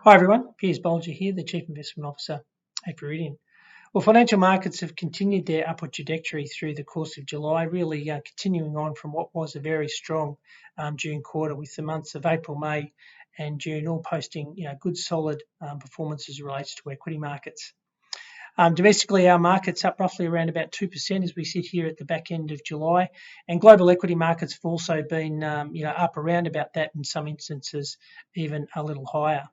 Hi everyone, Piers Bolger here, the Chief Investment Officer at Viridian. Well, financial markets have continued their upward trajectory through the course of July, really continuing on from what was a very strong June quarter, with the months of April, May and June all posting good solid performances relates to equity markets. Domestically, our market's up roughly around about 2% as we sit here at the back end of July, and global equity markets have also been up around about that, in some instances even a little higher.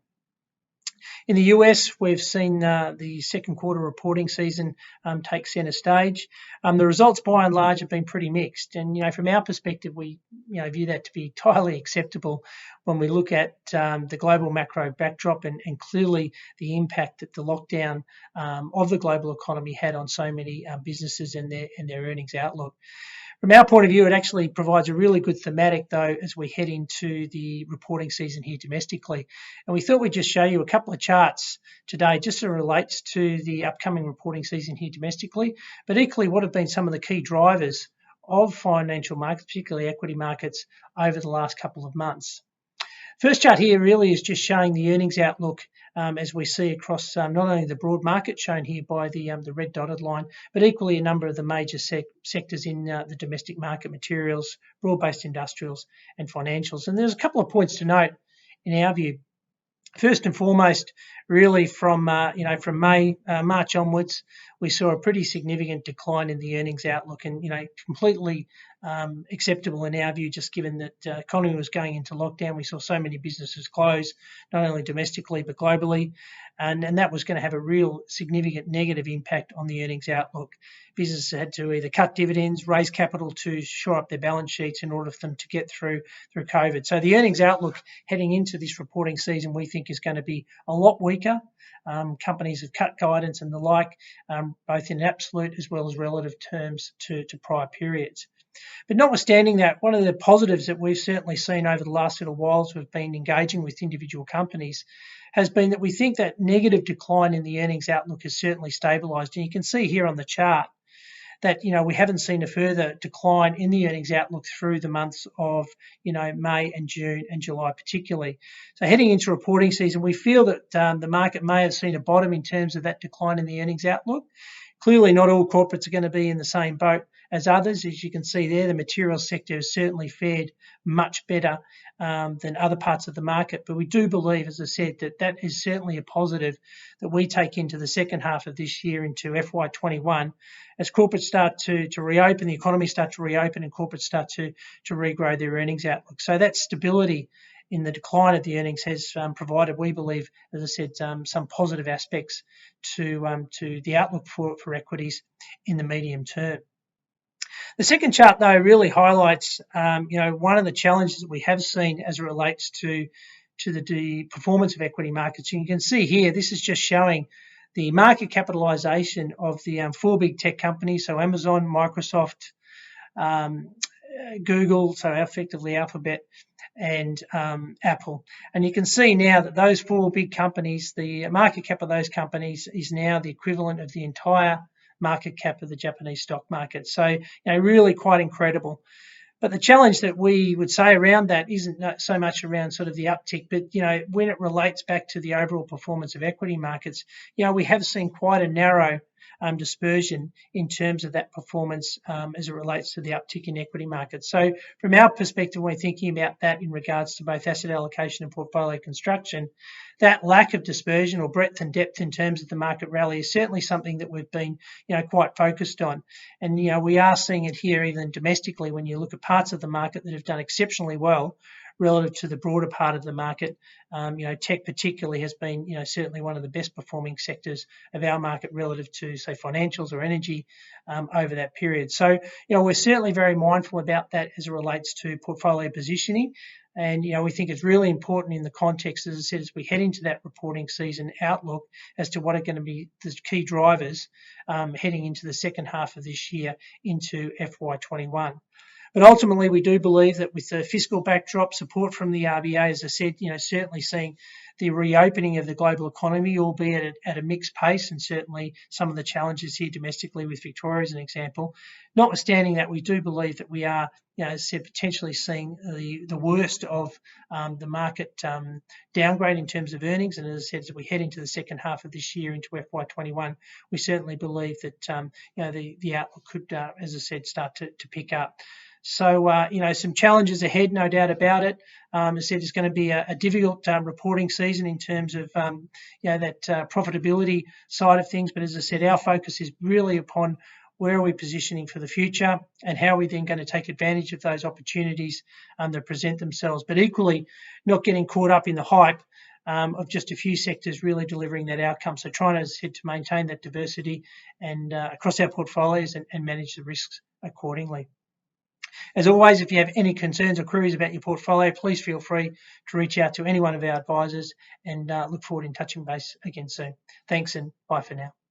In the US, we've seen the second quarter reporting season take centre stage. The results, by and large, have been pretty mixed, and from our perspective, we view that to be entirely acceptable when we look at the global macro backdrop and clearly the impact that the lockdown of the global economy had on so many businesses and their earnings outlook. From our point of view, it actually provides a really good thematic, though, as we head into the reporting season here domestically. And we thought we'd just show you a couple of charts today just as it relates to the upcoming reporting season here domestically, but equally what have been some of the key drivers of financial markets, particularly equity markets, over the last couple of months. First chart here really is just showing the earnings outlook as we see across not only the broad market shown here by the red dotted line, but equally a number of the major sectors in the domestic market: materials, broad-based industrials and financials. And there's a couple of points to note in our view. First and foremost, really from March onwards, we saw a pretty significant decline in the earnings outlook, and completely acceptable in our view, just given that the economy was going into lockdown. We saw so many businesses close, not only domestically but globally, and that was going to have a real significant negative impact on the earnings outlook. Businesses had to either cut dividends, raise capital to shore up their balance sheets in order for them to get through COVID. So the earnings outlook heading into this reporting season, we think, is going to be a lot weaker. Companies have cut guidance and the like, both in absolute as well as relative terms to prior periods. But notwithstanding that, one of the positives that we've certainly seen over the last little while as we've been engaging with individual companies has been that we think that negative decline in the earnings outlook has certainly stabilised. And you can see here on the chart that we haven't seen a further decline in the earnings outlook through the months of May and June and July particularly. So heading into reporting season, we feel that the market may have seen a bottom in terms of that decline in the earnings outlook. Clearly, not all corporates are going to be in the same boat as others. As you can see there, the materials sector has certainly fared much better than other parts of the market. But we do believe, as I said, that is certainly a positive that we take into the second half of this year, into FY21, as corporates start to reopen, the economy starts to reopen, and corporates start to regrow their earnings outlook. So that stability in the decline of the earnings has provided, we believe, as I said, some positive aspects to the outlook for equities in the medium term. The second chart, though, really highlights one of the challenges that we have seen as it relates to the performance of equity markets. And you can see here, this is just showing the market capitalisation of the four big tech companies, so Amazon, Microsoft, Google, so effectively Alphabet, and Apple. And you can see now that those four big companies, the market cap of those companies is now the equivalent of the entire market cap of the Japanese stock market. So really quite incredible. But the challenge that we would say around that isn't so much around sort of the uptick, but when it relates back to the overall performance of equity markets, we have seen quite a narrow dispersion in terms of that performance as it relates to the uptick in equity markets. So from our perspective, when we're thinking about that in regards to both asset allocation and portfolio construction, that lack of dispersion or breadth and depth in terms of the market rally is certainly something that we've been quite focused on. And we are seeing it here even domestically when you look at parts of the market that have done exceptionally well relative to the broader part of the market. Tech particularly has been certainly one of the best performing sectors of our market relative to, say, financials or energy over that period. So we're certainly very mindful about that as it relates to portfolio positioning. And we think it's really important in the context, as I said, as we head into that reporting season outlook, as to what are going to be the key drivers heading into the second half of this year into FY21. But ultimately, we do believe that with the fiscal backdrop, support from the RBA, as I said, certainly seeing the reopening of the global economy, albeit at a mixed pace, and certainly some of the challenges here domestically with Victoria as an example. Notwithstanding that, we do believe that we are, as I said, potentially seeing the worst of the market downgrade in terms of earnings. And as I said, as we head into the second half of this year into FY21, we certainly believe that the outlook could, as I said, start to pick up. So, some challenges ahead, no doubt about it. As I said, it's going to be a difficult reporting season in terms of, that profitability side of things. But as I said, our focus is really upon where are we positioning for the future and how are we then going to take advantage of those opportunities that present themselves. But equally, not getting caught up in the hype of just a few sectors really delivering that outcome. So trying, as I said, to maintain that diversity and across our portfolios and manage the risks accordingly. As always, if you have any concerns or queries about your portfolio, please feel free to reach out to any one of our advisors, and look forward in touching base again soon. Thanks and bye for now.